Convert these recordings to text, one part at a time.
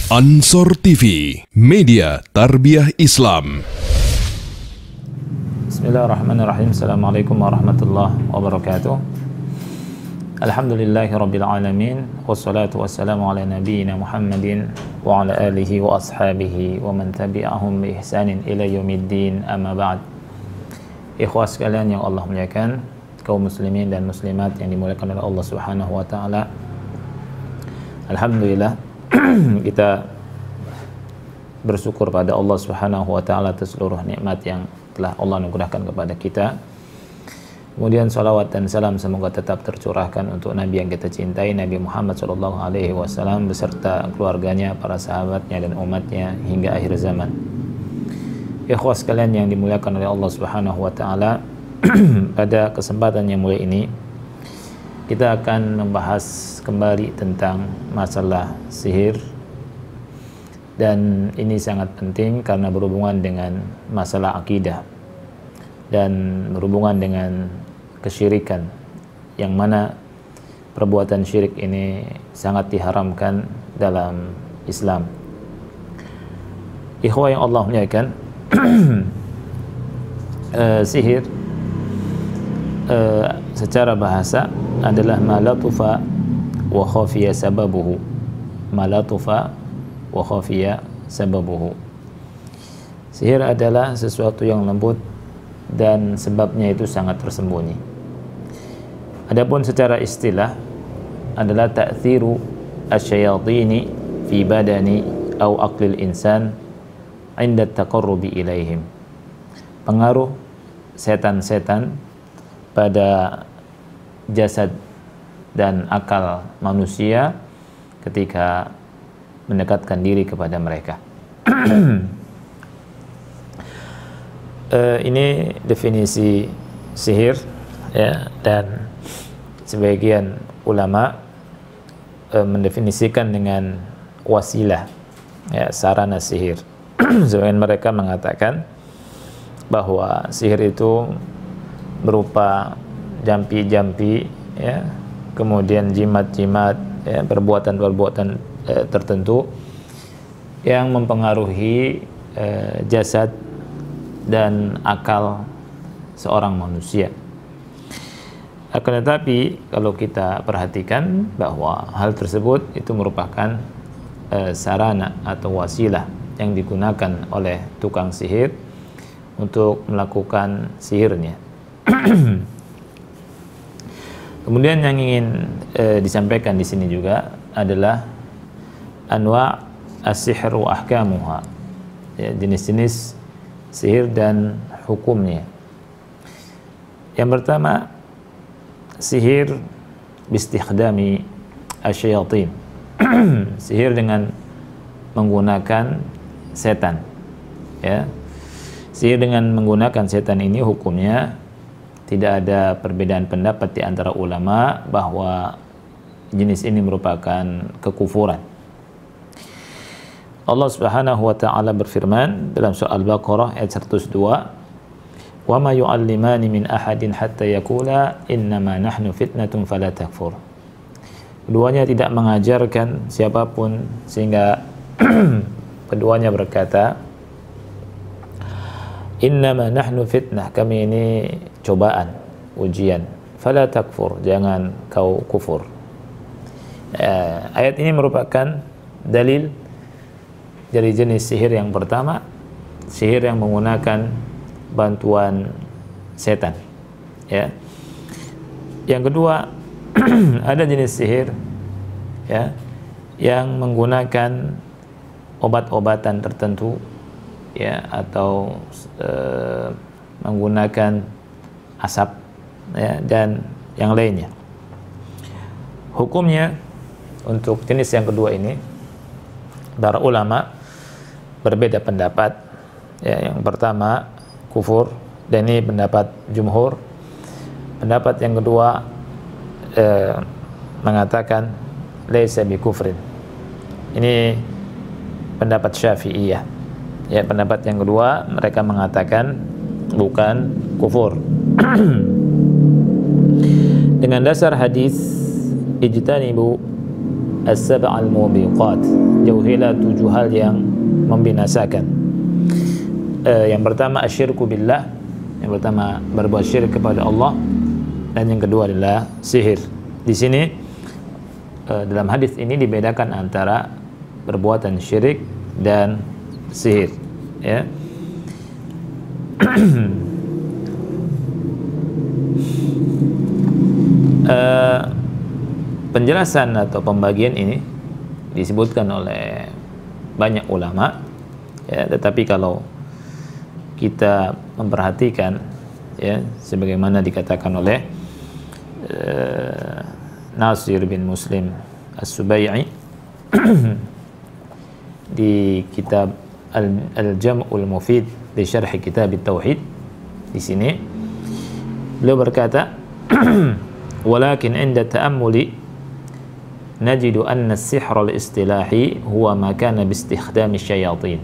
Ansor TV, media tarbiyah Islam. Bismillahirrahmanirrahim. Assalamualaikum warahmatullahi wabarakatuh. Alhamdulillahirabbil alamin, wassalatu wassalamu ala nabiyyina Muhammadin wa ala alihi wa ashabihi wa man tabi'ahum bi ihsanin ila yaumiddin, amma ba'd. Ikhwas sekalian yang Allah muliakan, kaum muslimin dan muslimat yang dimuliakan oleh Allah Subhanahu wa taala. Alhamdulillah kita bersyukur pada Allah Subhanahu wa taala atas seluruh nikmat yang telah Allah anugerahkan kepada kita. Kemudian salawat dan salam semoga tetap tercurahkan untuk Nabi yang kita cintai, Nabi Muhammad SAW beserta keluarganya, para sahabatnya dan umatnya hingga akhir zaman. Ikhwas sekalian yang dimuliakan oleh Allah Subhanahu wa taala, pada kesempatan yang mulia ini kita akan membahas kembali tentang masalah sihir, dan ini sangat penting karena berhubungan dengan masalah akidah dan berhubungan dengan kesyirikan, yang mana perbuatan syirik ini sangat diharamkan dalam Islam. Ikhwah yang Allah muliakan, sihir secara bahasa adalah malatufa wa khafiya sababuhu. Malatufa wa khafiya sababuhu. Sihir adalah sesuatu yang lembut dan sebabnya itu sangat tersembunyi. Adapun secara istilah adalah ta'thiru asyayatini fi badani au aqlil insan 'inda taqarrubi ilaihim. Pengaruh setan-setan pada jasad dan akal manusia ketika mendekatkan diri kepada mereka. Ini definisi sihir, ya, dan sebagian ulama mendefinisikan dengan wasilah, ya, sarana sihir. Sebagian mereka mengatakan bahwa sihir itu berupa jampi-jampi, ya, kemudian jimat-jimat, ya, perbuatan-perbuatan tertentu yang mempengaruhi jasad dan akal seorang manusia. Akan tetapi kalau kita perhatikan bahwa hal tersebut itu merupakan sarana atau wasilah yang digunakan oleh tukang sihir untuk melakukan sihirnya. Kemudian yang ingin disampaikan di sini juga adalah anwa' as-sihr wa ahkamuha, ya, jenis-jenis sihir dan hukumnya. Yang pertama, sihir bistikhdami asyayatin. Sihir dengan menggunakan setan, ya. Sihir dengan menggunakan setan ini hukumnya tidak ada perbedaan pendapat di antara ulama bahwa jenis ini merupakan kekufuran. Allah Subhanahu wa taala berfirman dalam surah Al-Baqarah ayat 102, "Wa ma yu'allimani min ahadin hatta yaqula innama nahnu fitnatun fala takfur." Keduanya tidak mengajarkan siapapun sehingga keduanya berkata, "Innama nahnu fitnah, kami ini cobaan, ujian. Fala takfur, jangan kau kufur." Ayat ini merupakan dalil dari jenis sihir yang pertama, sihir yang menggunakan bantuan setan, ya. Yang kedua, ada jenis sihir, ya, yang menggunakan obat-obatan tertentu, ya, atau menggunakan asap, ya, dan yang lainnya. Hukumnya untuk jenis yang kedua ini, para ulama berbeda pendapat, ya. Yang pertama kufur, dan ini pendapat jumhur. Pendapat yang kedua mengatakan laisa bi kufrin. Ini pendapat Syafi'iyah. Ya, pendapat yang kedua mereka mengatakan bukan kufur. Dengan dasar hadis ijtanibu as-sab'al mubiqat, jauhilah 7 hal yang membinasakan. Yang pertama asyirku billah, yang pertama berbuat syirik kepada Allah, dan yang kedua adalah sihir. Di sini dalam hadis ini dibedakan antara perbuatan syirik dan sihir, ya. Penjelasan atau pembagian ini disebutkan oleh banyak ulama, ya, tetapi kalau kita memperhatikan, ya, sebagaimana dikatakan oleh Nasir bin Muslim As-Subai'i di kitab Al-Jam'ul Mufid di Syarh Kitab Tauhid, di sini beliau berkata, walakin 'inda ta'ammuli najidu anna as-sihr al-istilahi huwa ma kana bi istikhdami asyayatin,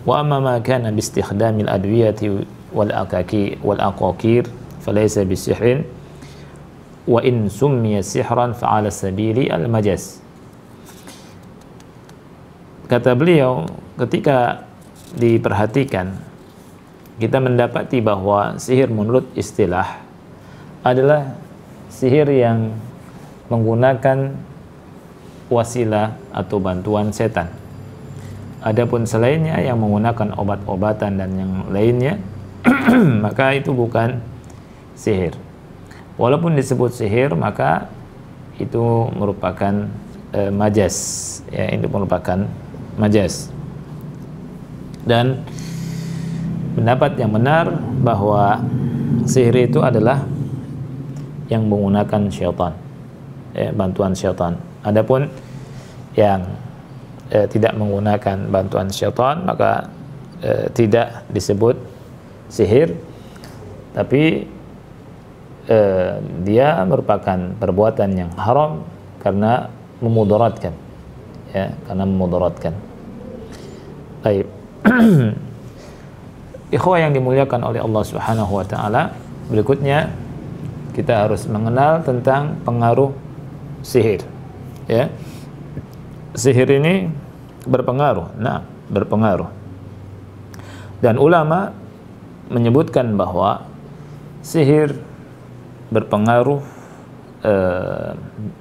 wa amma ma kana bi istikhdami al-adwiyati wal aqakir falaysa bi sihrin, wa in summiya sihran fa 'ala sabili al-majaz. Kata beliau, ketika diperhatikan, kita mendapati bahwa sihir menurut istilah adalah sihir yang menggunakan wasilah atau bantuan setan. Adapun selainnya yang menggunakan obat-obatan dan yang lainnya maka itu bukan sihir. Walaupun disebut sihir, maka itu merupakan majaz, ya, itu merupakan majaz. Dan pendapat yang benar bahwa sihir itu adalah yang menggunakan syaitan, bantuan syaitan. Adapun yang tidak menggunakan bantuan syaitan, maka tidak disebut sihir, tapi dia merupakan perbuatan yang haram karena memudaratkan, ya, karena memudaratkan. Baik. Ikhwah yang dimuliakan oleh Allah Subhanahu wa taala, berikutnya kita harus mengenal tentang pengaruh sihir, ya. Sihir ini berpengaruh, berpengaruh. Dan ulama menyebutkan bahwa sihir berpengaruh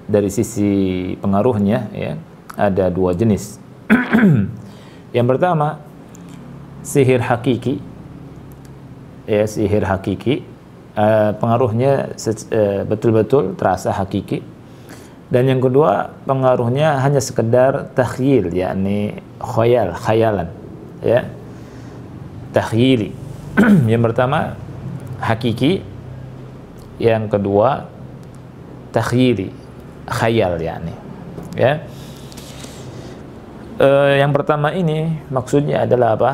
dari sisi pengaruhnya, ya, ada 2 jenis. Yang pertama, sihir hakiki, ya, sihir hakiki, pengaruhnya betul-betul terasa hakiki. Dan yang kedua, pengaruhnya hanya sekedar takhyil, yakni khayalan, ya, takhyili. Yang pertama hakiki, yang kedua takhyili, khayal, yakni, ya. Yang pertama ini maksudnya adalah apa?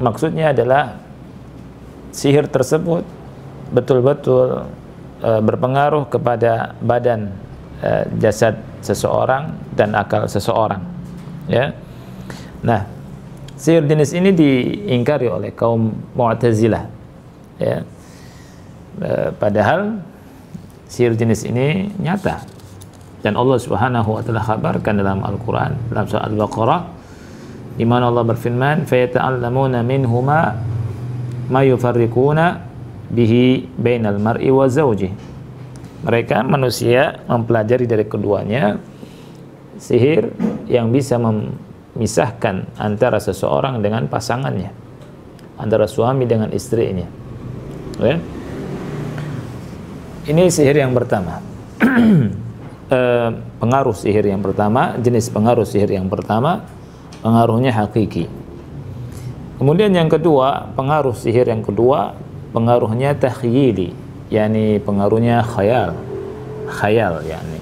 Maksudnya adalah sihir tersebut betul-betul berpengaruh kepada badan, jasad seseorang dan akal seseorang, ya. Nah, sihir jenis ini diingkari oleh kaum Mu'tazilah, ya. Padahal sihir jenis ini nyata, dan Allah Subhanahu wa taala kabarkan dalam Al-Qur'an, dalam surah Al-Baqarah, di mana Allah berfirman, fayata'allamuna minhuma ma yufarriquna bihi bainal mar'i wa zawjihi. Mereka manusia mempelajari dari keduanya sihir yang bisa memisahkan antara seseorang dengan pasangannya, antara suami dengan istrinya, ya. Ini sihir yang pertama. Pengaruh sihir yang pertama, jenis pengaruh sihir yang pertama, pengaruhnya hakiki. Kemudian yang kedua, pengaruh sihir yang kedua, pengaruhnya takhyili, yakni pengaruhnya khayal, yakni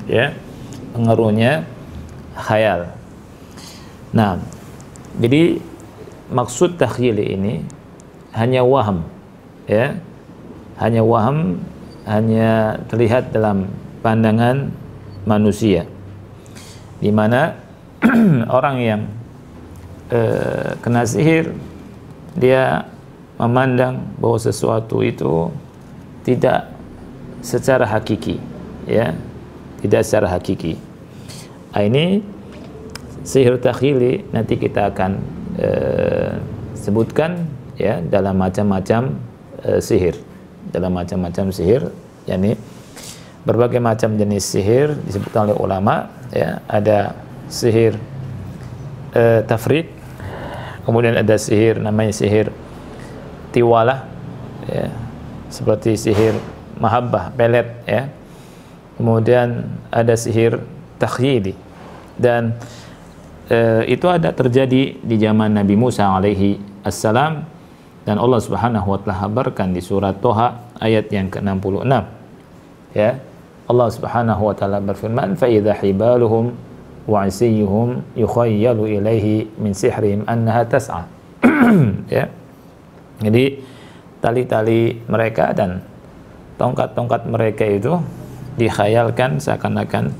ya, pengaruhnya khayal. Nah, jadi maksud takhyili ini hanya waham, ya, hanya waham, hanya terlihat dalam pandangan manusia, di mana orang yang kena sihir, dia memandang bahwa sesuatu itu tidak secara hakiki, ya, tidak secara hakiki. Ini sihir takhyili nanti kita akan sebutkan ya dalam macam-macam sihir. Dalam macam-macam sihir, yakni berbagai macam jenis sihir disebutkan oleh ulama ya. Ada sihir tafriq, kemudian ada sihir namanya sihir tiwalah ya, seperti sihir mahabbah, pelet ya. Kemudian ada sihir takhyili, dan itu ada terjadi di zaman Nabi Musa alaihi assalam, dan Allah Subhanahu wa taala kabarkan di surat Toha ayat yang ke-66 ya. Allah Subhanahu wa taala berfirman, fa idza hibaluhum wa isiyuhum yukhayyalu ilaihi min sihrihim annaha tas'a. Ya. Jadi tali-tali mereka dan tongkat-tongkat mereka itu dikhayalkan seakan-akan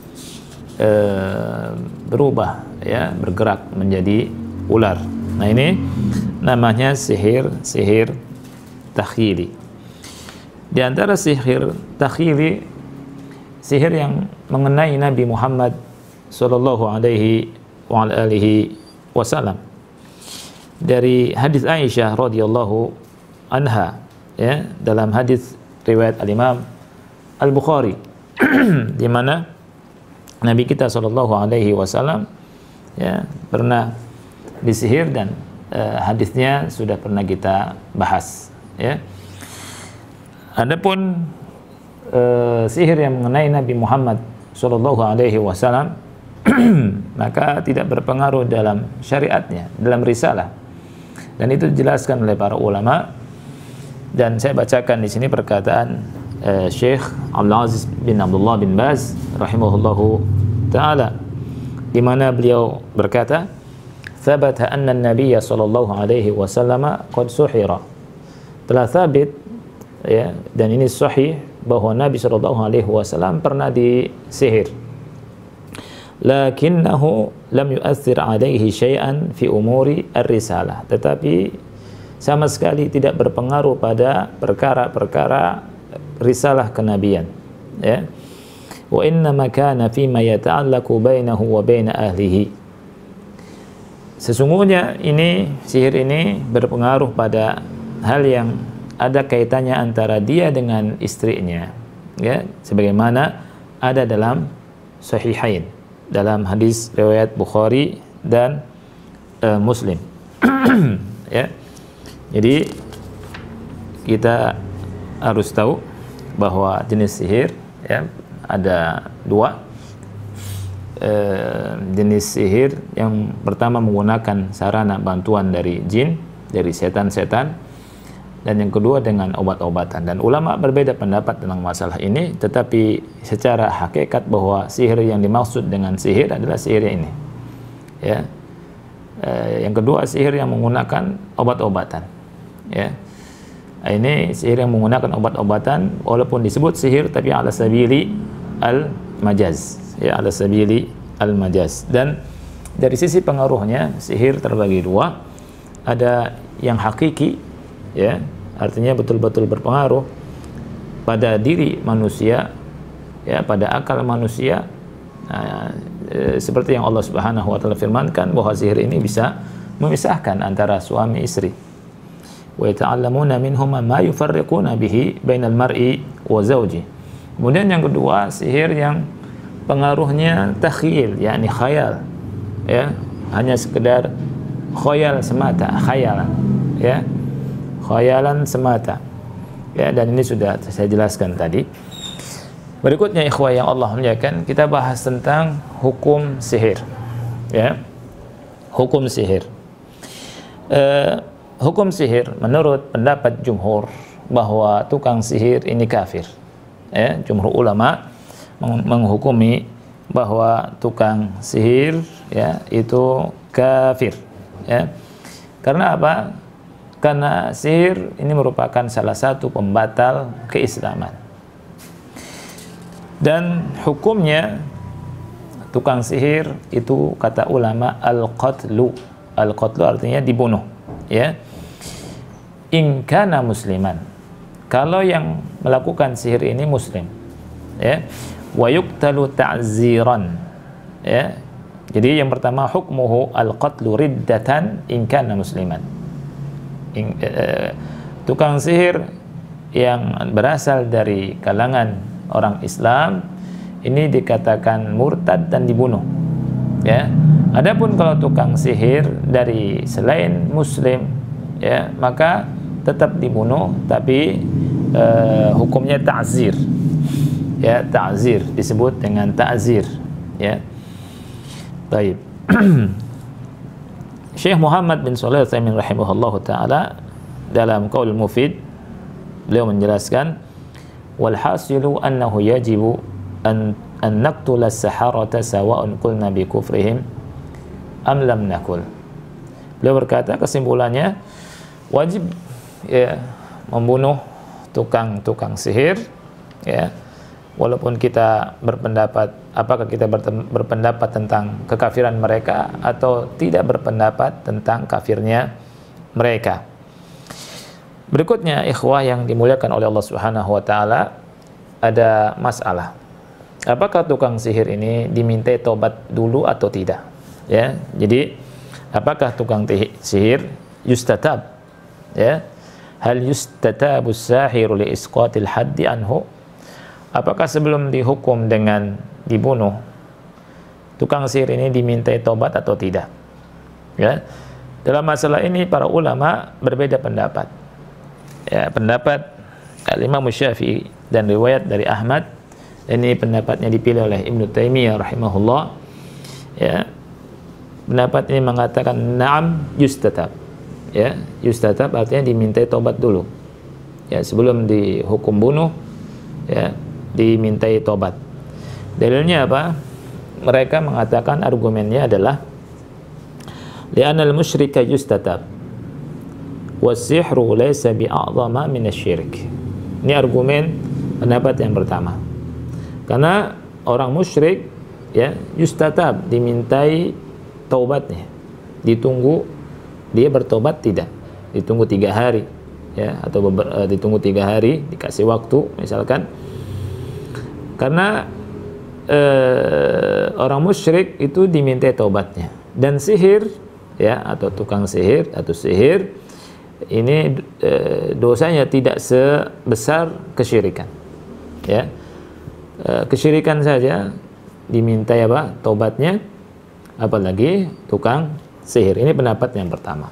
berubah ya, bergerak menjadi ular. Nah, ini namanya sihir takhyili. Di antara sihir takhyili, sihir yang mengenai Nabi Muhammad sallallahu alaihi wa alihi wasallam. Dari hadis Aisyah radhiyallahu anha ya, dalam hadis riwayat al-Imam Al-Bukhari di mana Nabi kita sallallahu alaihi wasallam ya pernah disihir, dan hadisnya sudah pernah kita bahas ya. Adapun sihir yang mengenai Nabi Muhammad sallallahu alaihi wasallam maka tidak berpengaruh dalam syariatnya, dalam risalah, dan itu dijelaskan oleh para ulama. Dan saya bacakan di sini perkataan Syekh Abdul Aziz bin Abdullah bin Baz rahimahullahu ta'ala, di mana beliau berkata, "Thabata anna an-nabiy sallallahu alaihi wasallam qad suhira." Telah thabit ya, dan ini sahih, bahwa Nabi sallallahu alaihi wasallam pernah disihir. Lakinnahu lam yu'athir alaihi syai'an fi umuri ar-risalah. Tetapi sama sekali tidak berpengaruh pada perkara-perkara risalah kenabian ya. Wa inna ma kana fi ma yata'allaqu bainahu wa bain ahlihi. Sesungguhnya ini sihir ini berpengaruh pada hal yang ada kaitannya antara dia dengan istrinya ya, sebagaimana ada dalam sahihain, dalam hadis riwayat Bukhari dan Muslim. Ya. Jadi kita harus tahu bahwa jenis sihir ya ada dua jenis sihir. Yang pertama menggunakan sarana bantuan dari jin, dari setan-setan, dan yang kedua dengan obat-obatan. Dan ulama berbeda pendapat tentang masalah ini, tetapi secara hakikat bahwa sihir yang dimaksud dengan sihir adalah sihir ini ya. Yang kedua sihir yang menggunakan obat-obatan ya. Ini sihir yang menggunakan obat-obatan, walaupun disebut sihir tapi ala sabili al-majaz ya, ala sabili al-majaz. Dan dari sisi pengaruhnya sihir terbagi dua. Ada yang hakiki ya, artinya betul-betul berpengaruh pada diri manusia ya, pada akal manusia. Nah, seperti yang Allah Subhanahu wa taala firmankan bahwa sihir ini bisa memisahkan antara suami istri. Wa yata'allamuna minhum ma yufarriquna bihi bainal mar'i wa zawji. Kemudian yang kedua, sihir yang pengaruhnya takhyil, yakni khayal ya, hanya sekedar khayal semata, khayalan ya, khayalan semata ya. Dan ini sudah saya jelaskan tadi. Berikutnya ikhwah yang Allah muliakan, kita bahas tentang hukum sihir ya. Hukum sihir. Hukum sihir menurut pendapat jumhur bahwa tukang sihir ini kafir ya. Jumhur ulama menghukumi bahwa tukang sihir ya itu kafir ya. Karena apa? Karena sihir ini merupakan salah satu pembatal keislaman. Dan hukumnya tukang sihir itu kata ulama al-qatlu. Al-qatlu artinya dibunuh ya. In kana musliman, kalau yang melakukan sihir ini muslim ya. wa yuqtalu ta'ziran. Ya. Jadi yang pertama hukmuhu al-qatlu riddatan in kana musliman. Tukang sihir yang berasal dari kalangan orang Islam ini dikatakan murtad dan dibunuh. Ya. Adapun kalau tukang sihir dari selain muslim, ya, maka tetap dibunuh, tapi hukumnya ta'zir. Ya, ta'zir disebut dengan ta'zir. Ya. Baik. Syekh Muhammad bin Shalih Al-Utsaimin rahimahullahu taala dalam Qaul Mufid beliau menjelaskan wal hasilu annahu yajibu an naqtula as-saharata sawa'un qulna bi kufrihim am lam nakul. Beliau berkata kesimpulannya wajib, ya, membunuh tukang sihir, ya, walaupun kita berpendapat, apakah kita berpendapat tentang kekafiran mereka atau tidak berpendapat tentang kafirnya mereka. Berikutnya ikhwah yang dimuliakan oleh Allah Subhanahu wa taala, ada masalah. Apakah tukang sihir ini dimintai tobat dulu atau tidak? Ya, jadi apakah tukang sihir yustatab? Ya. Hal yustatabu as-sahiru li isqatil haddi anhu? Apakah sebelum dihukum dengan dibunuh, tukang sihir ini dimintai tobat atau tidak? Ya. Dalam masalah ini para ulama berbeda pendapat. Ya, pendapat Imam Syafi'i dan riwayat dari Ahmad, ini pendapatnya dipilih oleh Ibnu Taimiyah rahimahullah. Ya. Pendapat ini mengatakan na'am yustatab. Ya, yustatab artinya dimintai tobat dulu. Ya, sebelum dihukum bunuh, ya, dimintai tobat. Dalilnya apa? Mereka mengatakan argumennya adalah li'anal musyrika yustatab was-sihru laysa bi'a'zama minasy-syirk. Ini argumen pendapat yang pertama. Karena orang musyrik, ya, yustatab, dimintai taubatnya. Ditunggu dia bertobat tidak. Ditunggu 3 hari, ya, atau ditunggu 3 hari, dikasih waktu misalkan. Karena orang musyrik itu dimintai taubatnya. Dan sihir, ya, atau tukang sihir atau sihir ini dosanya tidak sebesar kesyirikan. Ya. Kesyirikan saja dimintai apa? Taubatnya, apalagi tukang sihir. Ini pendapat yang pertama.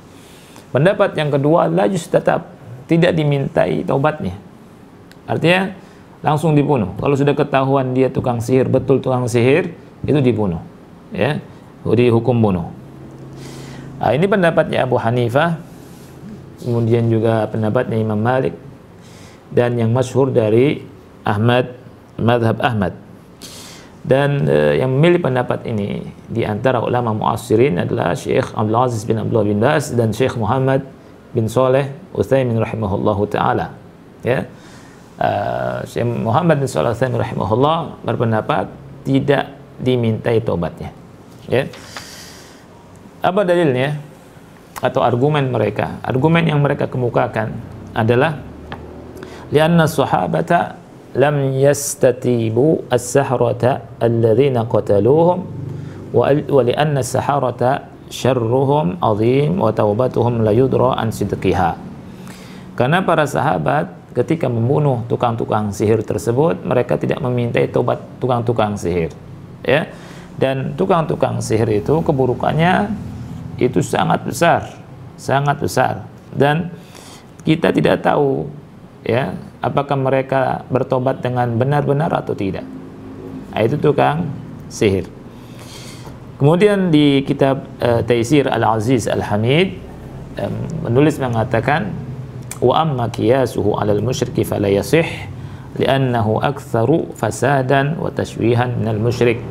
Pendapat yang kedua, la yustatab, tidak dimintai taubatnya. Artinya langsung dibunuh. Kalau sudah ketahuan dia tukang sihir, betul tukang sihir, itu dibunuh. Ya, dihukum bunuh. Nah, ini pendapatnya Abu Hanifah, kemudian juga pendapatnya Imam Malik, dan yang masyhur dari Ahmad, mazhab Ahmad. Dan yang memilih pendapat ini di antara ulama mu'asirin adalah Syekh Abdul Aziz bin Abdullah bin Baz dan Syekh Muhammad bin Shalih Al-Utsaimin rahimahullahu taala. Ya. Syekh Muhammad bin Shalih Al-Utsaimin rahimahullah berpendapat tidak dimintai tobatnya. Ya. Apa dalilnya atau argumen mereka? Argumen yang mereka kemukakan adalah lianna sahabata lam yastatibu as-sahrata alladhina qataluhum wa lianna as-saharata syarruhum azim wa taubatuhum la yudra an sidqiha. Karena para sahabat ketika membunuh tukang-tukang sihir tersebut, mereka tidak memintai tobat tukang-tukang sihir. Ya. Dan tukang-tukang sihir itu keburukannya itu sangat besar. Dan kita tidak tahu, ya, apakah mereka bertobat dengan benar-benar atau tidak. Nah, itu tukang sihir. Kemudian di kitab Taisir Al-Aziz Al-Hamid, menulis mengatakan wa amma qiyasuhu 'alal musyriki fala yasih li'annahu aktsaru fasadan wa tashwihan minal musyrik.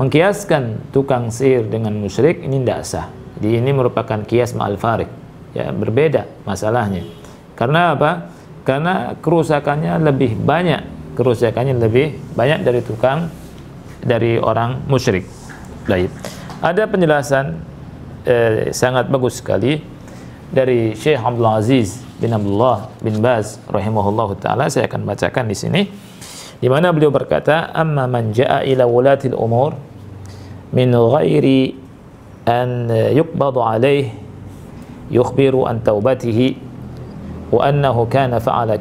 Mengkiaskan tukang sihir dengan musyrik ini tidak sah. Jadi ini merupakan kias ma'al farik, ya, berbeda masalahnya. Karena apa? Karena kerusakannya lebih banyak dari orang musyrik. Baik. Ada penjelasan sangat bagus sekali dari Syekh Abdul Aziz bin Abdullah bin Baz rahimahullahu taala. Saya akan bacakan di sini. di mana beliau berkata, amma man jaa ila wulatil umur min ghairi an yuqbadu alaih yukhbiru an taubatihi wa annahu kana fa'ala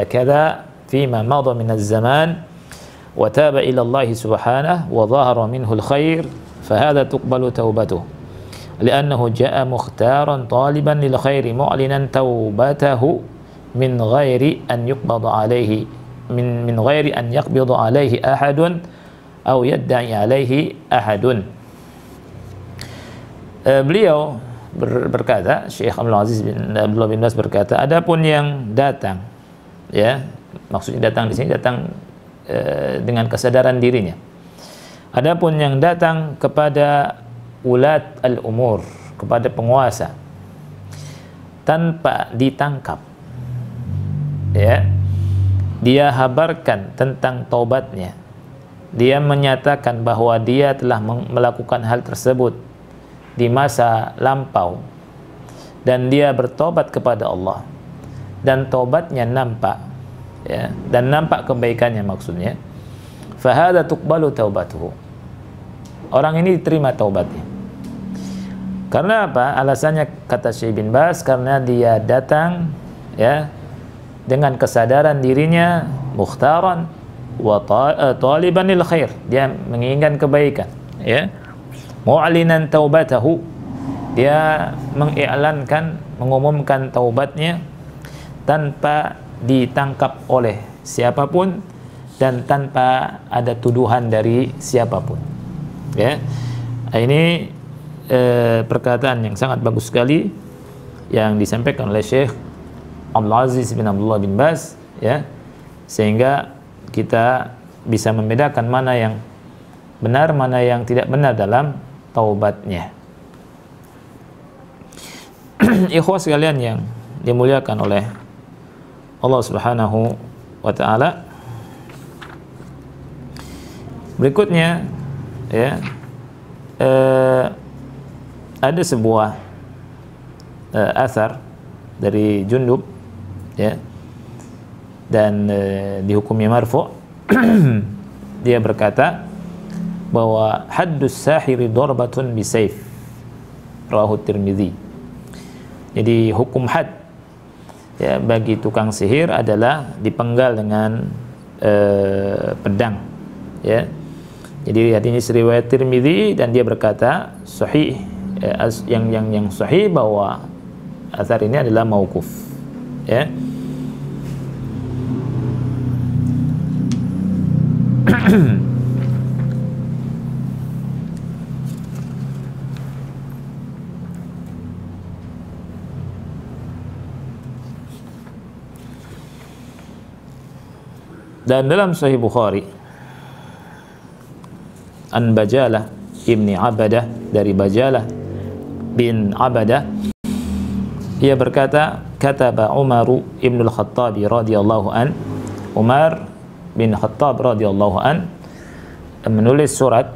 kadha fima madha min az-zaman wa taba ila Allah subhanahu wa dhahara minhu al-khair fahadha tuqbalu taubatuhu li'annahu jaa mukhtaran taliban lil khairi mu'linan taubatahu min ghairi an yuqbadu alaihi min ghairi an yaqbidu alaihi ahadun aw yadda'i alaihi ahadun. Beliau berkata, Syekh Abdul Aziz bin Abdullah bin Baz berkata, adapun yang datang, ya, maksudnya datang di sini datang dengan kesadaran dirinya. Adapun yang datang kepada ulat al-umur, kepada penguasa tanpa ditangkap, ya, dia habarkan tentang taubatnya, dia menyatakan bahwa dia telah melakukan hal tersebut di masa lampau dan dia bertobat kepada Allah dan taubatnya nampak, ya, dan nampak kebaikannya, maksudnya fahadha tuqbalu taubatuhu, orang ini diterima taubatnya. Karena apa? Alasannya kata Syekh bin Baz, karena dia datang, ya, dengan kesadaran dirinya, mukhtaran wa taliban lil khair, dia menginginkan kebaikan, ya, mu'linan taubatahu, dia mengiklankan, mengumumkan taubatnya tanpa ditangkap oleh siapapun dan tanpa ada tuduhan dari siapapun, ya. Ini perkataan yang sangat bagus sekali yang disampaikan oleh Syekh Abdul Aziz bin Abdullah bin Baz, ya, sehingga kita bisa membedakan mana yang benar, mana yang tidak benar dalam taubatnya. Ikhwah sekalian yang dimuliakan oleh Allah Subhanahu wa taala, berikutnya, ya, ada sebuah athar dari Jundub, ya, dan dihukumnya marfu'. Dia berkata bahwa haddus sahiri darbatun bisayf, rawahu Tirmidzi. Jadi hukum had, ya, bagi tukang sihir adalah dipenggal dengan pedang, ya. Jadi hadis ini riwayat Tirmidzi dan dia berkata sahih, yang sahih bahwa athar ini adalah mauquf, ya. Dan dalam Sahih Bukhari, an Bajalah ibni Abadah, dari Bajalah bin Abadah, ia berkata, kataba Umaru ibn al-Khattab radhiyallahu an, Umar bin Khattab radhiyallahu an menulis surat,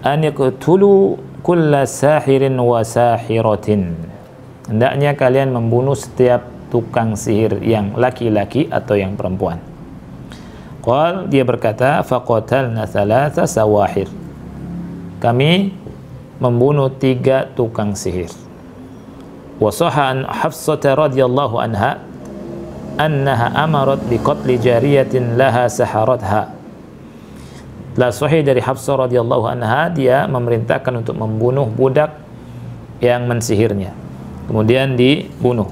an yaqtulu kulla sahirin wa sahiratin, hendaknya kalian membunuh setiap tukang sihir yang laki-laki atau yang perempuan. Qal, dia berkata, faqatalna thalatha sawahir, kami membunuh 3 tukang sihir. Wa sahha an Hafsah radhiyallahu anha annaha amarat biqatli jariyatin laha saharatha. La sahih dari Hafsah radhiyallahu anha, dia memerintahkan untuk membunuh budak yang mensihirnya, kemudian dibunuh,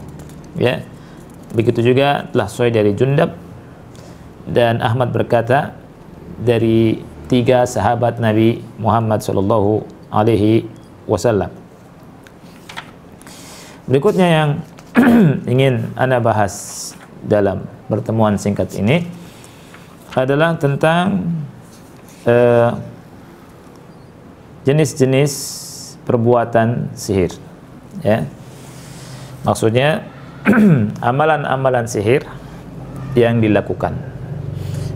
ya. Begitu juga telah sahih dari Jundab, dan Ahmad berkata dari 3 sahabat Nabi Muhammad sallallahu alaihi wasallam. Berikutnya yang ingin Anda bahas dalam pertemuan singkat ini adalah tentang jenis-jenis perbuatan sihir, ya. Maksudnya amalan-amalan sihir yang dilakukan,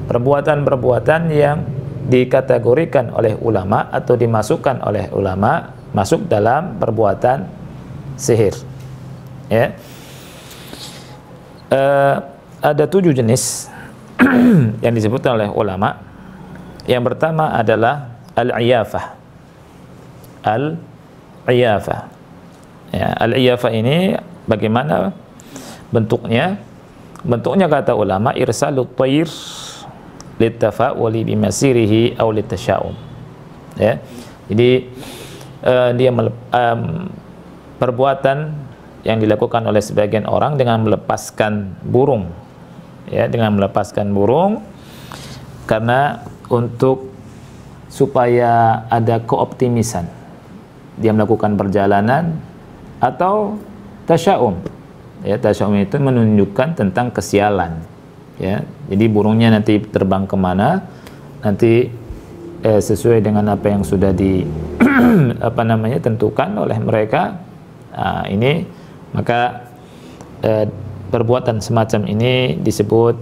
perbuatan-perbuatan yang dikategorikan oleh ulama atau dimasukkan oleh ulama masuk dalam perbuatan sihir, ya. ada 7 jenis yang disebutkan oleh ulama. Yang pertama adalah al-iyafah. Al-iyafah. Ya, al-iyafah ini bagaimana bentuknya? Bentuknya kata ulama irsalut thair litafa'uli bimasirihi aw litasya'um. Ya. Jadi dia perbuatan yang dilakukan oleh sebagian orang dengan melepaskan burung. Ya, dengan melepaskan burung karena untuk supaya ada keoptimisan. Dia melakukan perjalanan atau tasya'um. Ya, tasya'um itu menunjukkan tentang kesialan. Ya, jadi burungnya nanti terbang kemana, nanti sesuai dengan apa yang sudah di tentukan oleh mereka. Ini maka perbuatan semacam ini disebut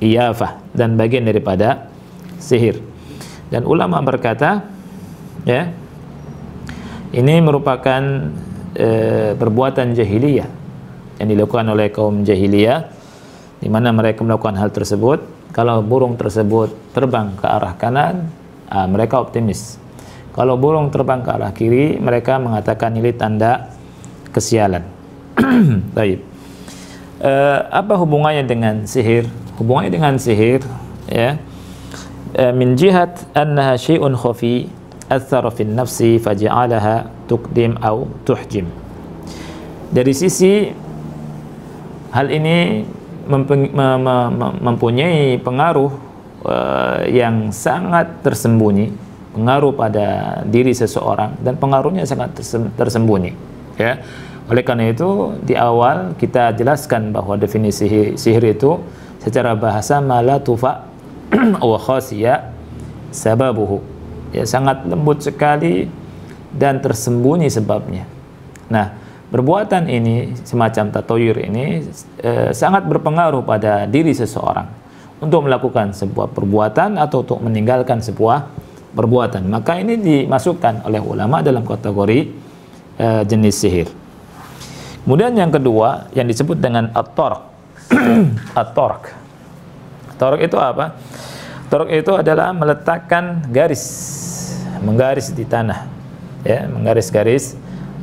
iyafah dan bagian daripada sihir. Dan ulama berkata, ya, ini merupakan perbuatan jahiliyah yang dilakukan oleh kaum jahiliyah, di mana mereka melakukan hal tersebut. Kalau burung tersebut terbang ke arah kanan, mereka optimis. Kalau burung terbang ke arah kiri, mereka mengatakan ini tanda kesialan. Baik. Apa hubungannya dengan sihir? Hubungannya dengan sihir, ya, min jihat annaha syai'un khafi athara fi nafsi faja'alaha tuqdim au tuhjim. Dari sisi hal ini mempunyai pengaruh yang sangat tersembunyi, pengaruh pada diri seseorang, dan pengaruhnya sangat tersembunyi, ya. Oleh karena itu di awal kita jelaskan bahwa definisi sihir itu secara bahasa mala tufa wa khasiya sababuhu, ya, sangat lembut sekali dan tersembunyi sebabnya. Nah, perbuatan ini semacam tatoyur ini sangat berpengaruh pada diri seseorang untuk melakukan sebuah perbuatan atau untuk meninggalkan sebuah perbuatan. Maka ini dimasukkan oleh ulama dalam kategori jenis sihir. Kemudian yang kedua yang disebut dengan at-tarq. At-tarq. Tarq itu apa? Tarq itu adalah meletakkan garis, menggaris di tanah, ya, menggaris-garis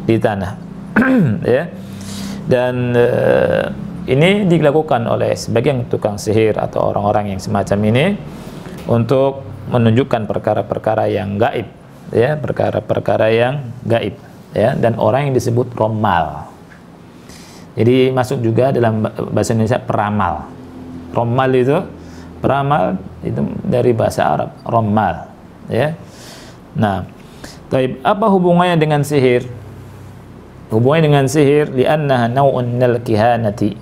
di tanah. Ya. Dan ini dilakukan oleh sebagian tukang sihir atau orang-orang yang semacam ini untuk menunjukkan perkara-perkara yang gaib, ya, perkara-perkara yang gaib, ya, dan orang yang disebut romal. Jadi masuk juga dalam bahasa Indonesia peramal. Romal itu, peramal itu dari bahasa Arab, romal, ya. Nah, apa hubungannya dengan sihir? Hubungannya dengan sihir li'annaha naw'un minal kihanati.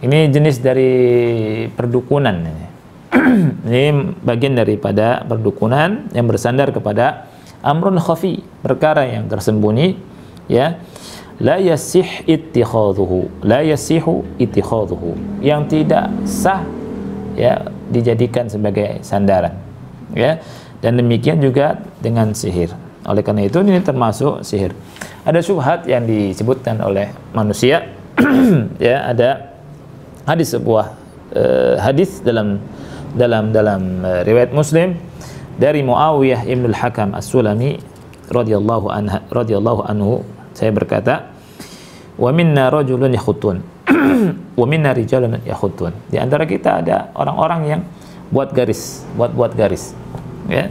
Ini jenis dari perdukunan. Ini bagian daripada perdukunan yang bersandar kepada amrun khafi, perkara yang tersembunyi, ya. La yasih ittikhadhuhu, la yasihu ittikhadhuhu, yang tidak sah, ya, dijadikan sebagai sandaran, ya. Dan demikian juga dengan sihir. Oleh karena itu ini termasuk sihir. Ada syubhat yang disebutkan oleh manusia. Ya, ada sebuah hadis dalam riwayat Muslim dari Muawiyah ibn al-Hakam as-Sulami radhiyallahu anhu, saya berkata, wa minna rajulun yakhutun wa minna rijalun yakhutun. Di antara kita ada orang-orang yang buat garis, buat garis, ya.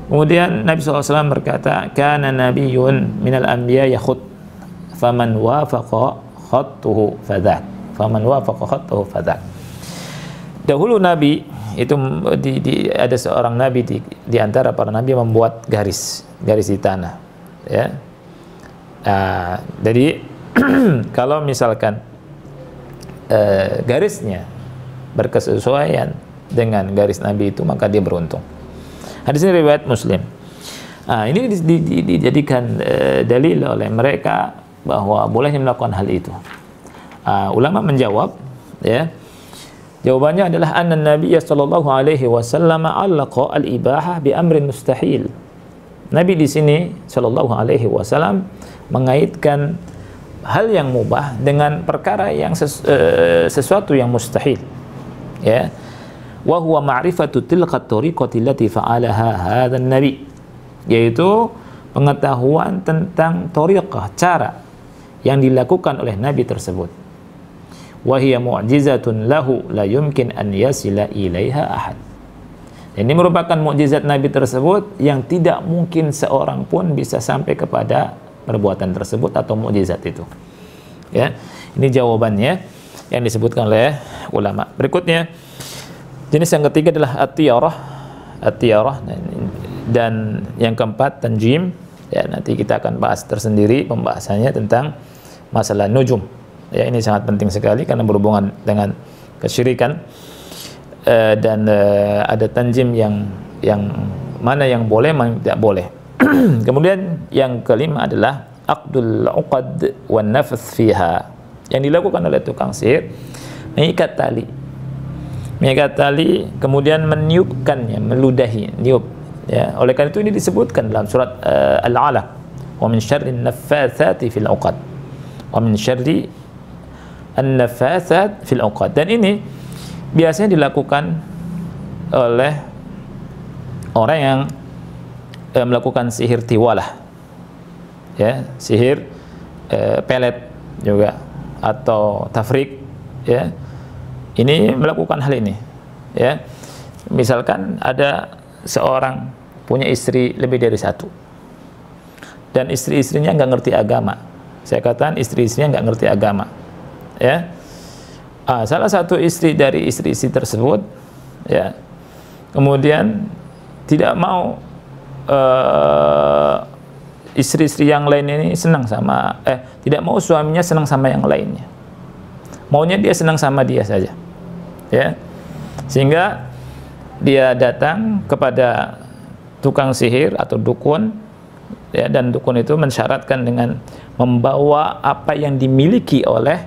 Kemudian Nabi SAW berkata, kana nabiyyun minal anbiya yakhut faman wafaqa khattuhu fadhak, faman wafaqa khattuhu fadhak. Dahulu Nabi itu ada seorang nabi di antara para nabi yang membuat garis di tanah, ya. Jadi kalau misalkan garisnya berkesesuaian dengan garis Nabi itu, maka dia beruntung. Hadis ini riwayat Muslim. Ini dijadikan dalil oleh mereka bahwa bolehnya melakukan hal itu. Ulama menjawab, ya, jawabannya adalah anna Nabi sallallahu alaihi wasallam allaqa al-ibahah bi amrin mustahil. Nabi di sini sallallahu alaihi wasallam mengaitkan hal yang mubah dengan perkara yang sesuatu yang mustahil, ya. Wa huwa ma'rifatu tilka at-tariqati allati fa'alaha hadzal nabi, yaitu pengetahuan tentang thariqah, cara yang dilakukan oleh nabi tersebut. Wa hiya mu'jizatun lahu la yumkin an yasila ilaiha ahad. Ini merupakan mukjizat nabi tersebut yang tidak mungkin seorang pun bisa sampai kepada perbuatan tersebut atau mukjizat itu. Ya, ini jawabannya yang disebutkan oleh ulama. Berikutnya, jenis yang ketiga adalah at-tiyarah, dan yang keempat tanjim. Ya, nanti kita akan bahas tersendiri pembahasannya tentang masalah nujum. Ya, ini sangat penting sekali karena berhubungan dengan kesyirikan, dan ada tanjim yang mana yang boleh, mana tidak boleh. Kemudian yang kelima adalah aqdul uqad wan nafth fiha, yang dilakukan oleh tukang sihir, mengikat tali kemudian meniupkannya, meludahi, niup, ya. Oleh karena itu ini disebutkan dalam surat Al-Alaq, wa min syarri an-naffatsati fil uqad, wa min syarri an-naffatsat fil uqad. Dan ini biasanya dilakukan oleh orang yang melakukan sihir tiwalah, ya, sihir pelet juga, atau tafrik, ya. Ini melakukan hal ini, ya. Misalkan ada seorang punya istri lebih dari satu, dan istri-istrinya nggak ngerti agama. Saya katakan istri-istrinya nggak ngerti agama, ya. Salah satu istri dari istri-istri tersebut, ya, kemudian tidak mau istri-istri yang lain ini senang sama, tidak mau suaminya senang sama yang lainnya, maunya dia senang sama dia saja, ya. Sehingga dia datang kepada tukang sihir atau dukun, ya, dan dukun itu mensyaratkan dengan membawa apa yang dimiliki oleh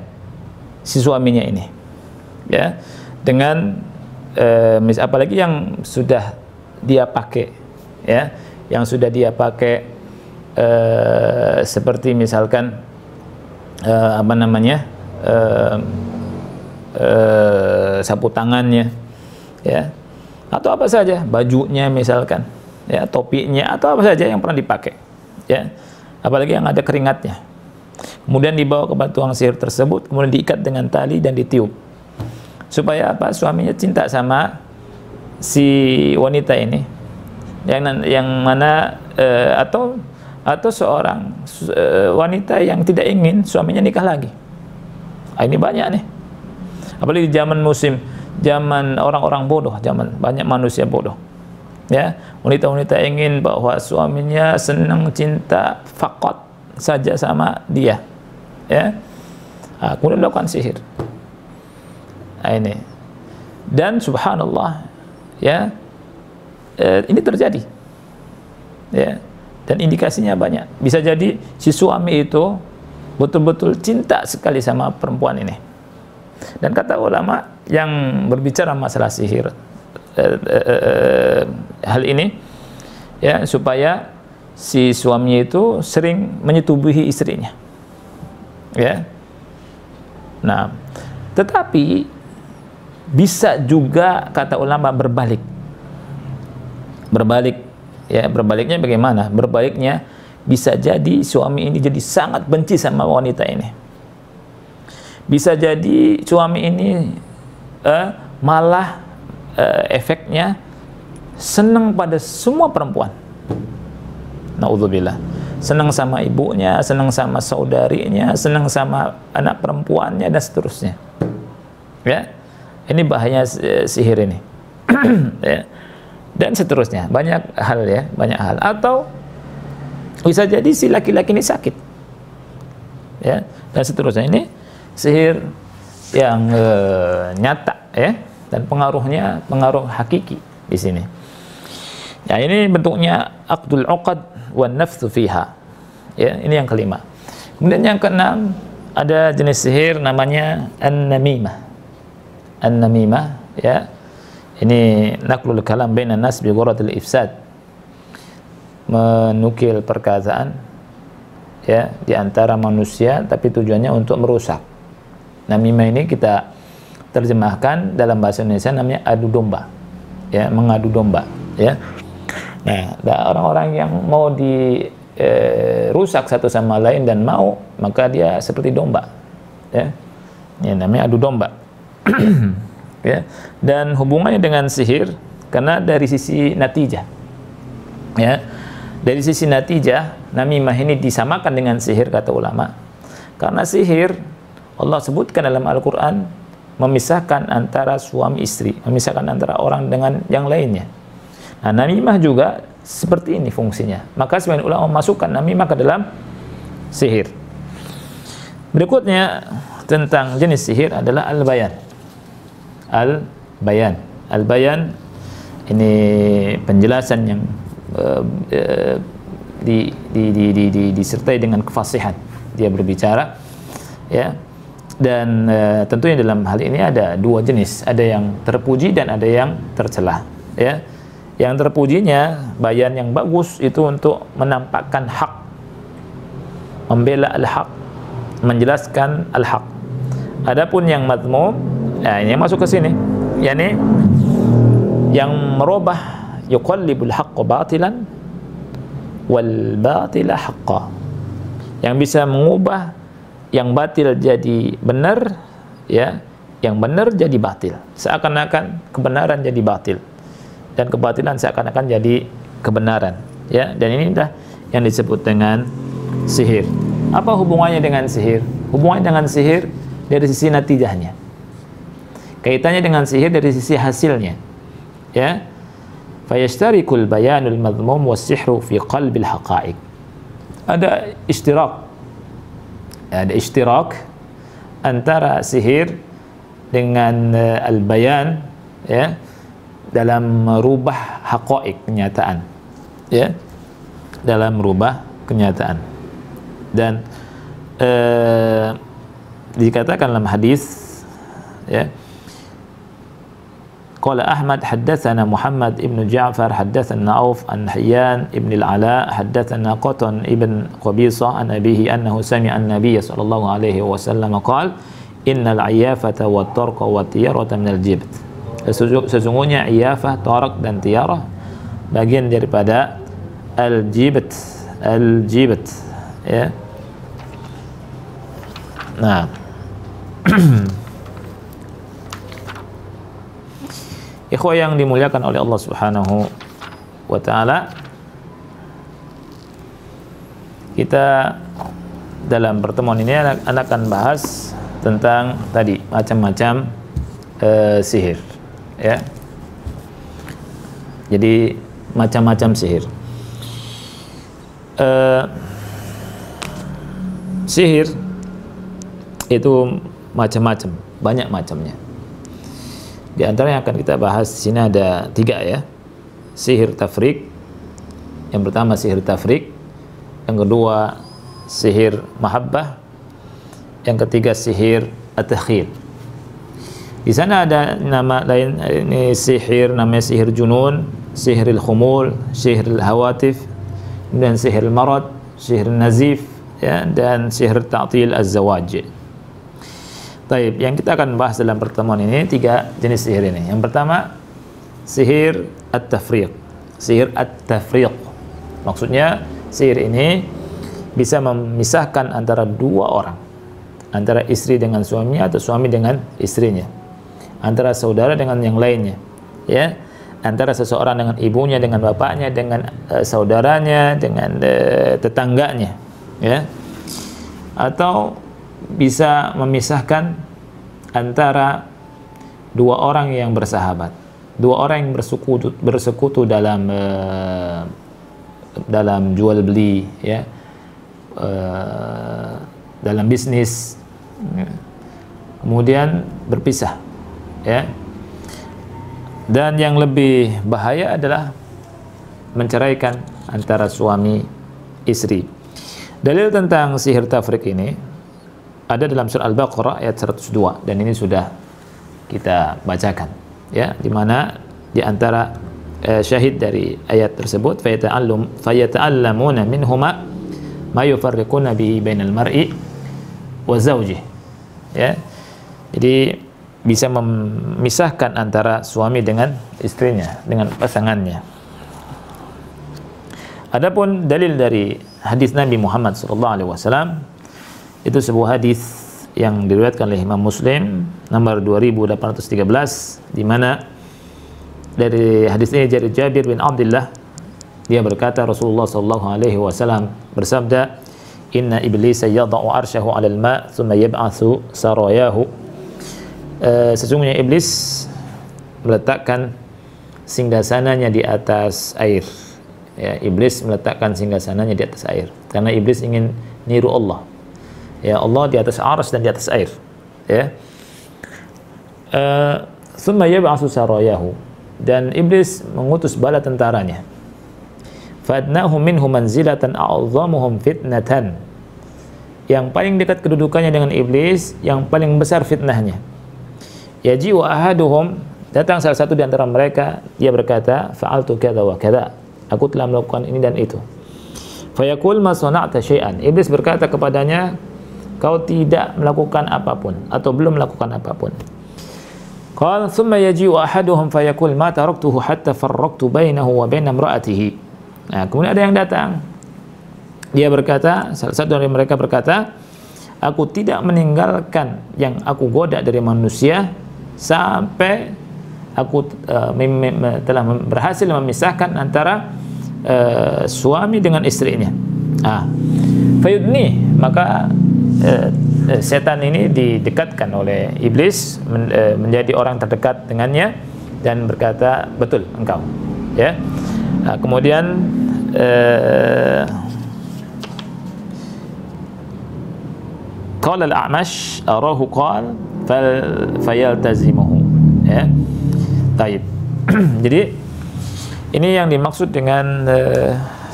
si suaminya ini, ya, dengan apalagi yang sudah dia pakai, ya, yang sudah dia pakai, seperti misalkan sapu tangannya, ya, atau apa saja, bajunya misalkan, ya, topinya atau apa saja yang pernah dipakai, ya, apalagi yang ada keringatnya, kemudian dibawa kepada tukang sihir tersebut, kemudian diikat dengan tali dan ditiup, supaya apa? Suaminya cinta sama si wanita ini, yang mana atau seorang wanita yang tidak ingin suaminya nikah lagi. Ini banyak nih, apalagi di zaman orang-orang bodoh, zaman banyak manusia bodoh, ya. Wanita-wanita ingin bahwa suaminya senang, cinta faqat saja sama dia, ya. Kemudian melakukan sihir. Ini, dan subhanallah, ya, ini terjadi, ya, dan indikasinya banyak. Bisa jadi si suami itu betul-betul cinta sekali sama perempuan ini. Dan kata ulama yang berbicara masalah sihir, hal ini, ya, supaya si suaminya itu sering menyetubuhi istrinya, ya. Nah, tetapi bisa juga kata ulama berbalik, ya. Berbaliknya bagaimana? Berbaliknya bisa jadi suami ini jadi sangat benci sama wanita ini. Bisa jadi suami ini malah efeknya senang pada semua perempuan. Na'udzubillah. Senang sama ibunya, senang sama saudarinya, senang sama anak perempuannya, dan seterusnya, ya. Ini bahaya sihir ini. Ya. Dan seterusnya, banyak hal, ya, banyak hal. Atau bisa jadi si laki-laki ini sakit, ya, dan seterusnya. Ini sihir yang nyata, ya, dan pengaruhnya pengaruh hakiki di sini. Ya, ini bentuknya aqdul uqad wan nafsu fiha, ya. Ini yang kelima. Kemudian yang keenam, ada jenis sihir namanya an-namimah. An-namimah, ya, ini naqlul kalam bainan nas bi ghuratil ifsad, menukil perkataan ya di antara manusia, tapi tujuannya untuk merusak. Namimah ini kita terjemahkan dalam bahasa Indonesia namanya adu domba, ya, mengadu domba, ya. Nah, ada orang-orang yang mau rusak satu sama lain dan mau, maka dia seperti domba, ya. Ini namanya adu domba. Ya. Dan hubungannya dengan sihir karena dari sisi natijah, ya. Dari sisi natijah, namimah ini disamakan dengan sihir kata ulama. Karena sihir Allah sebutkan dalam Al-Qur'an memisahkan antara suami istri, memisahkan antara orang dengan yang lainnya. Nah, namimah juga seperti ini fungsinya. Maka sebagian ulama memasukkan namimah ke dalam sihir. Berikutnya tentang jenis sihir adalah al-bayan. Al-bayan ini penjelasan yang disertai dengan kefasihan. Dia berbicara, ya. Dan tentunya dalam hal ini ada dua jenis, ada yang terpuji dan ada yang tercela, ya. Yang terpujinya bayan yang bagus itu untuk menampakkan hak, membela al-haq, menjelaskan al-haq. Adapun yang madmum, nah ini masuk ke sini, yakni yang merubah yuqallibul haqqa batilan wal batila haqqa, yang bisa mengubah yang batil jadi benar, ya, yang benar jadi batil, seakan-akan kebenaran jadi batil dan kebatilan seakan-akan jadi kebenaran, ya. Dan ini dah yang disebut dengan sihir. Apa hubungannya dengan sihir? Hubungannya dengan sihir dari sisi natijahnya, kaitannya dengan sihir dari sisi hasilnya, ya. Fayashtarikul bayanul madmum was-sihru fi qalbil haqa'iq. Ada ishtirak antara sihir dengan al-bayan, ya, dalam merubah haqa'iq, kenyataan, ya, dalam merubah kenyataan. Dan dikatakan dalam hadis, ya, qala Ahmad haddatsana Muhammad ibn Ja'far haddatsana Auf an Hayyan ibn al-Ala haddatsana Qatan ibn Qabisah an abihi annahu sami'a an-nabiy sallallahu alaihi wasallam qala innal 'iyafata wat-tarqa wat-tiyarata min al-jibt. Sesungguhnya iyafah, tarak dan tiarah bagian daripada al-jibt, ya. Nah, ikhwah yang dimuliakan oleh Allah Subhanahu wa taala, kita dalam pertemuan ini akan bahas tentang tadi macam-macam sihir, ya. Jadi macam-macam sihir. Sihir itu macam-macam, banyak macamnya. Di antara yang akan kita bahas di sini ada 3, ya. Sihir tafriq. Yang pertama sihir tafriq, yang kedua sihir mahabbah, yang ketiga sihir at-takhyil. Di sana ada nama lain, ini sihir namanya sihir junun, sihiril khumul, sihiril hawatif, dan sihir marad, sihir nazif, ya, dan sihir ta'til az-zawaj. Taib, yang kita akan bahas dalam pertemuan ini 3 jenis sihir ini. Yang pertama sihir at-tafriq. Sihir at-tafriq maksudnya sihir ini bisa memisahkan antara 2 orang, antara istri dengan suaminya atau suami dengan istrinya, antara saudara dengan yang lainnya, ya, antara seseorang dengan ibunya, dengan bapaknya, dengan saudaranya, dengan tetangganya, ya, atau bisa memisahkan antara 2 orang yang bersahabat, 2 orang yang bersekutu dalam jual beli, ya, dalam bisnis, kemudian berpisah, ya. Dan yang lebih bahaya adalah menceraikan antara suami istri. Dalil tentang sihir tafriq ini ada dalam surah Al-Baqarah ayat 102, dan ini sudah kita bacakan, ya, di mana di antara syahid dari ayat tersebut fayata'allamuna minhuma ma yufarriquna bihi bainal mar'i wa zawjih. Ya. Jadi bisa memisahkan antara suami dengan istrinya, dengan pasangannya. Adapun dalil dari hadis Nabi Muhammad SAW, itu sebuah hadis yang diriwayatkan oleh Imam Muslim nomor 2813, di mana dari hadis ini dari Jabir bin Abdullah, dia berkata Rasulullah SAW bersabda, inna iblis yada'u arsyahu 'alal ma' thumma yab'atsu sarayahu. Sesungguhnya iblis meletakkan singgasananya di atas air. Ya, iblis meletakkan singgasananya di atas air karena iblis ingin niru Allah. Ya, Allah di atas arsy dan di atas air. Ya. Thumma yab'atsu sarayahu, dan iblis mengutus bala tentaranya. Fadnahum minhu manzilatan a'dhamuhum fitnatan. Yang paling dekat kedudukannya dengan iblis, yang paling besar fitnahnya. Yaji'u ahaduhum, datang salah satu di antara mereka, dia berkata, fa'altu kadza wa kadza, aku telah melakukan ini dan itu. Fayaqul ma sana'ta syai'an, iblis berkata kepadanya, kau tidak melakukan apapun atau belum melakukan apapun. Qala thumma yaji'u ahaduhum fayaqul ma taraktuhu hatta farraqtu bainahu wa baina imra'atihi. Nah, kemudian ada yang datang, dia berkata, salah satu dari mereka berkata, aku tidak meninggalkan yang aku goda dari manusia sampai aku telah berhasil memisahkan antara suami dengan istrinya. Fayudni, maka setan ini didekatkan oleh iblis menjadi orang terdekat dengannya dan berkata, betul engkau. Ya. Kemudian qala al-A'mash arahu qala fayaltazimuhu. Ya. Taib. Jadi ini yang dimaksud dengan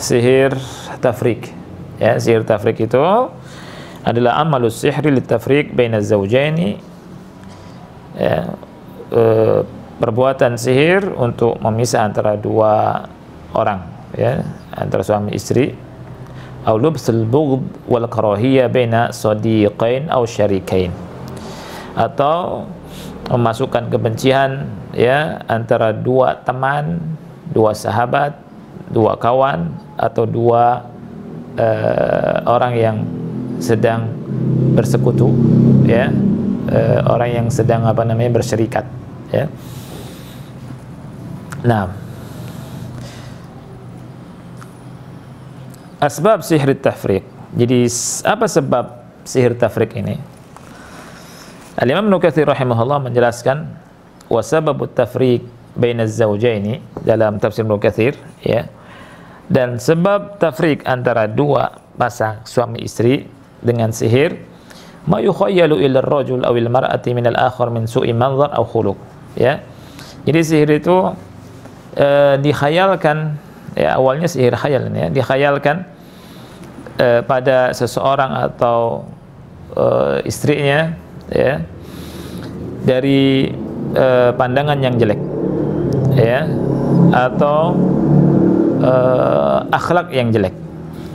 sihir tafrik. Ya, sihir tafrik itu adalah amalus sihri litafriq bainaz zawjaini. Ya, perbuatan sihir untuk memisah antara dua orang, ya, antara suami istri. Au lubsul bughd wal karahiyah baina sadiqain aw syarikain, atau memasukkan kebencian, ya, antara dua teman, dua sahabat, dua kawan, atau dua orang yang sedang bersekutu, ya, orang yang sedang bersyirikat, ya. Nah, asbab sihir tafriq. Jadi apa sebab sihir tafriq ini? Al-Imam Ibnu Katsir rahimahullah menjelaskan wasababut tafriq bainaz zawjaini dalam tafsir Ibnu Katsir, ya. Dan sebab tafriq antara dua pasang suami istri dengan sihir, ma yukhayyalu ila ar-rajul aw al-mar'ati min al-akhar min su'i manzar aw khuluq, ya. Jadi sihir itu dikhayalkan, ya, awalnya sihir khayal, ya, dikhayalkan pada seseorang atau istrinya, ya, dari pandangan yang jelek, ya, atau akhlak yang jelek,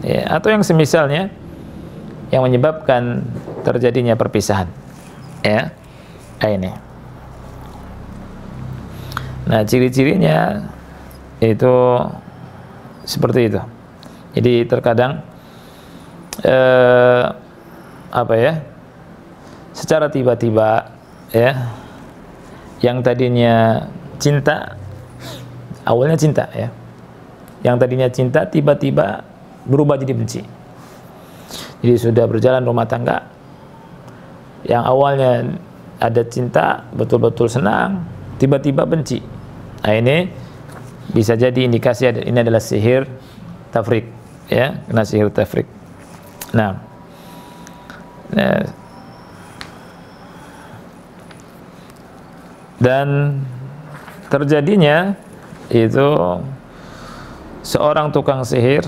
ya, atau yang semisalnya yang menyebabkan terjadinya perpisahan, ya. Ini. Nah, ciri-cirinya itu seperti itu. Jadi terkadang secara tiba-tiba, ya, yang tadinya cinta, awalnya cinta, ya, yang tadinya cinta tiba-tiba berubah jadi benci. Jadi sudah berjalan rumah tangga, yang awalnya ada cinta, betul-betul senang, tiba-tiba benci. Nah, ini bisa jadi indikasi ini adalah sihir tafrik, ya, kena sihir tafrik. Nah, dan terjadinya itu seorang tukang sihir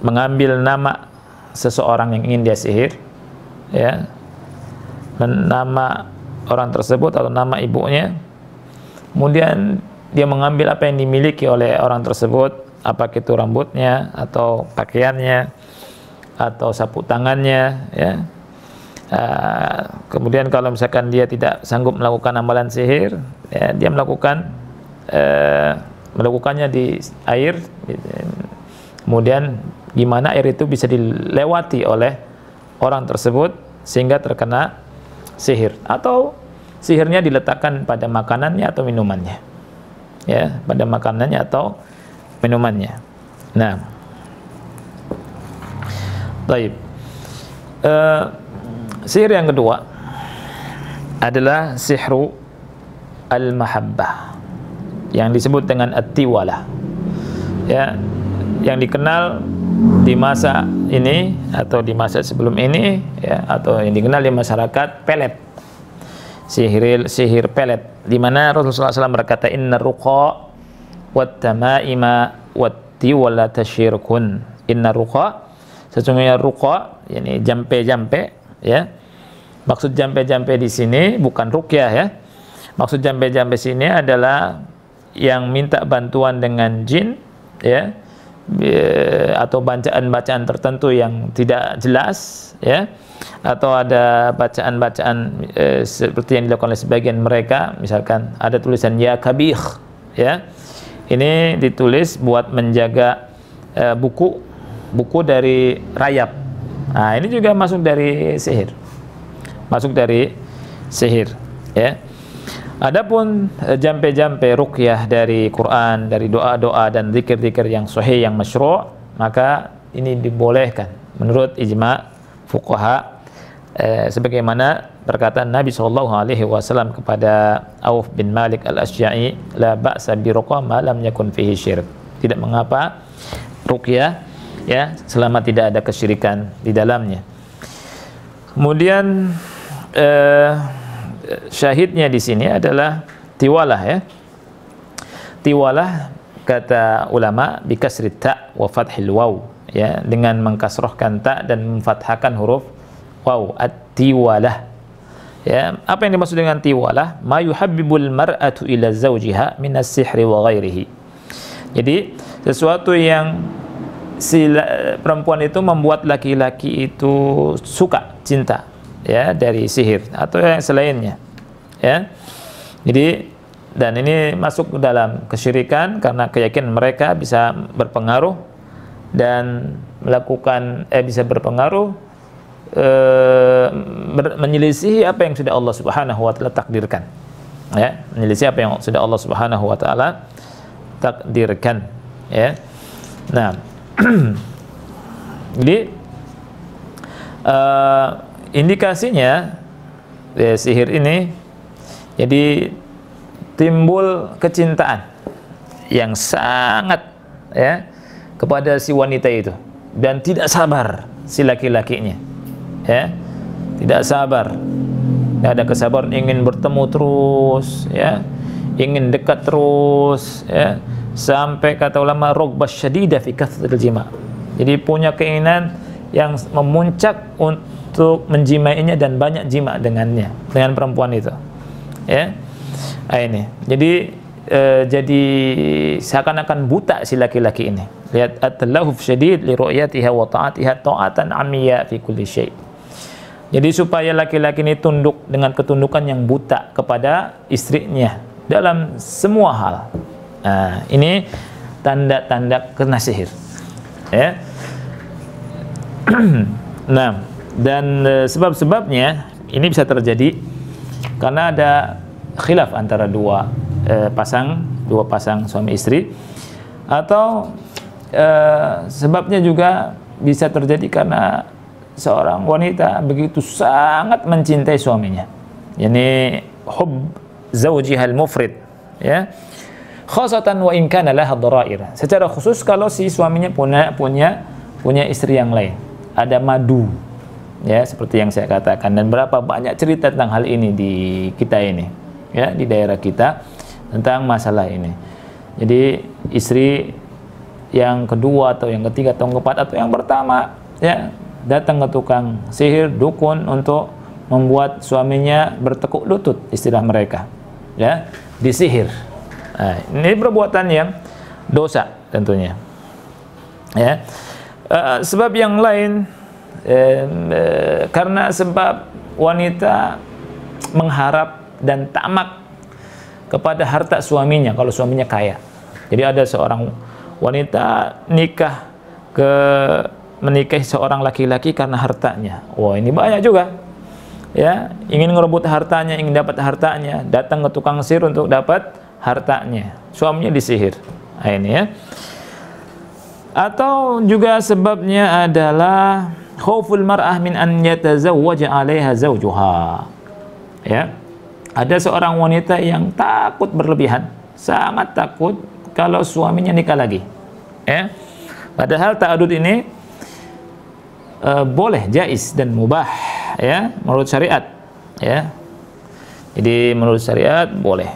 mengambil nama seseorang yang ingin dia sihir, ya, nama orang tersebut atau nama ibunya, kemudian dia mengambil apa yang dimiliki oleh orang tersebut, apakah itu rambutnya atau pakaiannya, atau sapu tangannya, ya. Kemudian kalau misalkan dia tidak sanggup melakukan amalan sihir, ya, dia melakukannya di air, kemudian gimana air itu bisa dilewati oleh orang tersebut sehingga terkena sihir, atau sihirnya diletakkan pada makanannya atau minumannya, ya, pada makanannya atau minumannya. Nah, baik. Sihir yang kedua adalah sihru al-mahabbah, yang disebut dengan at-tiwalah, ya, yang dikenal di masa ini atau di masa sebelum ini, ya, atau yang dikenal di masyarakat pelet, sihir pelet, di mana Rasulullah SAW berkata, inna ruqa wat tamaima wat tiwala tasyirkun. Inna ruqa, sesungguhnya ruqa, yani jampe-jampe, ya. Maksud jampe-jampe di sini bukan ruqyah, ya. Maksud jampe-jampe sini adalah yang minta bantuan dengan jin, ya, atau bacaan-bacaan tertentu yang tidak jelas, ya, atau ada bacaan-bacaan seperti yang dilakukan oleh sebagian mereka. Misalkan ada tulisan ya kabih, ya, ini ditulis buat menjaga buku dari rayap. Nah, ini juga masuk dari sihir, ya. Adapun jampe-jampe ruqyah dari Quran, dari doa-doa dan zikir-zikir yang sahih, yang masyru', maka ini dibolehkan menurut ijma' fuqaha, sebagaimana perkataan Nabi SAW kepada Auf bin Malik al-Asy'a'i, la ba'sa bi ruqa ma lam yakun fihi syirk. Tidak mengapa ruqyah, ya, selama tidak ada kesyirikan di dalamnya. Kemudian syahidnya di sini adalah tiwalah, ya. Tiwalah, kata ulama, bi kasri ta wa fathil waw, ya, dengan mengkasrohkan ta dan memfathahkan huruf waw, at-tiwalah, ya. Apa yang dimaksud dengan tiwalah? Ma yuhabbibul mar'atu ila zawjiha minas sihri wa ghairihi. Jadi sesuatu yang perempuan itu membuat laki-laki itu suka, cinta, ya, dari sihir atau yang selainnya, ya. Jadi, dan ini masuk ke dalam kesyirikan karena keyakinan mereka bisa berpengaruh dan melakukan bisa berpengaruh menyelisihi apa yang sudah Allah Subhanahu wa taala takdirkan, ya, menyelisihi apa yang sudah Allah Subhanahu wa taala takdirkan, ya. Nah, jadi indikasinya, ya, sihir ini jadi timbul kecintaan yang sangat, ya, kepada si wanita itu, dan tidak sabar si laki-lakinya, ya, tidak sabar, ya, ada kesabaran ingin bertemu terus, ya, ingin dekat terus, ya, sampai kata ulama rughbah syadidah fi kathratil jima'. Jadi punya keinginan yang memuncak untuk menjimainya dan banyak jima dengannya, dengan perempuan itu, ya. Nah, ini jadi seakan-akan buta si laki-laki ini. Lihat, at-talahuf syadid li ru'yatiha wa ta'atiha ta'atan amiyya fi kulli syai'. Jadi supaya laki-laki ini tunduk dengan ketundukan yang buta kepada istrinya dalam semua hal. Nah, ini tanda-tanda kena sihir, ya. Nah, dan sebab-sebabnya ini bisa terjadi karena ada khilaf antara dua pasang suami istri, atau sebabnya juga bisa terjadi karena seorang wanita begitu sangat mencintai suaminya, yakni hub zawjihal mufrid, ya, khasatan wa in kana laha dharair. Secara khusus kalau si suaminya punya istri yang lain, ada madu, ya, seperti yang saya katakan, dan berapa banyak cerita tentang hal ini di kita ini, ya, di daerah kita tentang masalah ini. Jadi istri yang kedua atau yang ketiga atau yang keempat atau yang pertama, ya, datang ke tukang sihir, dukun, untuk membuat suaminya bertekuk lutut, istilah mereka, ya, disihir. Nah, ini perbuatan yang dosa tentunya, ya. Sebab yang lain karena sebab wanita mengharap dan tamak kepada harta suaminya kalau suaminya kaya. Jadi ada seorang wanita menikahi seorang laki-laki karena hartanya. Wah, ini banyak juga. Ya, ingin ngerebut hartanya, ingin dapat hartanya, datang ke tukang sihir untuk dapat hartanya. Suaminya disihir. Nah, ini ya. Atau juga sebabnya adalah khauful mar'ah min an yatazawwaja 'alaiha zawjuha. Ya. Ada seorang wanita yang takut berlebihan, sangat takut kalau suaminya nikah lagi. Ya. Padahal ta'adud ini boleh, jaiz dan mubah, ya, menurut syariat, ya. Jadi menurut syariat boleh.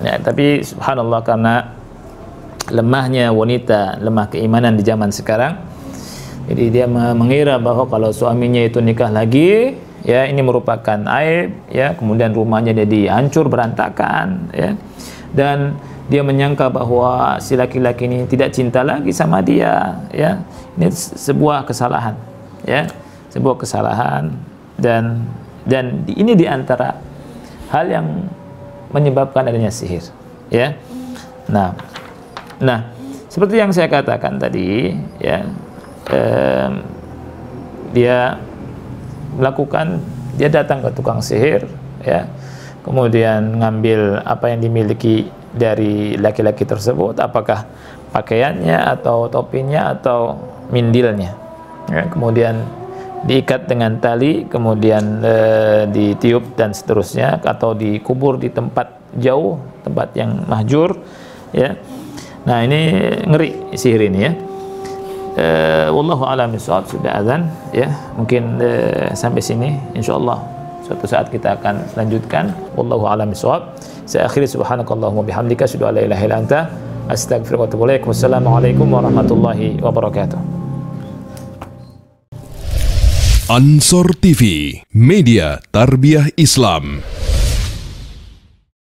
Ya, tapi subhanallah karena lemahnya wanita, lemah keimanan di zaman sekarang, jadi dia mengira bahwa kalau suaminya itu nikah lagi, ya, ini merupakan aib, ya, kemudian rumahnya jadi hancur berantakan, ya, dan dia menyangka bahwa si laki-laki ini tidak cinta lagi sama dia, ya. Ini sebuah kesalahan, ya, sebuah kesalahan, dan ini diantara hal yang menyebabkan adanya sihir, ya. Nah, seperti yang saya katakan tadi, ya, dia datang ke tukang sihir, ya, kemudian ngambil apa yang dimiliki dari laki-laki tersebut, apakah pakaiannya atau topinya atau mindilnya, ya, kemudian diikat dengan tali, kemudian ditiup dan seterusnya, atau dikubur di tempat jauh, tempat yang mahjur, ya. Nah, ini ngeri sihir ini, ya. Wallahu a'lam bishawab. Sudah azan, ya, mungkin sampai sini, insyaallah suatu saat kita akan lanjutkan. Wallahu a'lam bishawab. Saya akhiri, subhanakallahumma bihamdika, asyhadu an la ilaha illa anta, astaghfiruka wa atubu ilaik. Wassalamualaikum warahmatullahi wabarakatuh. Ansor TV, media tarbiyah Islam.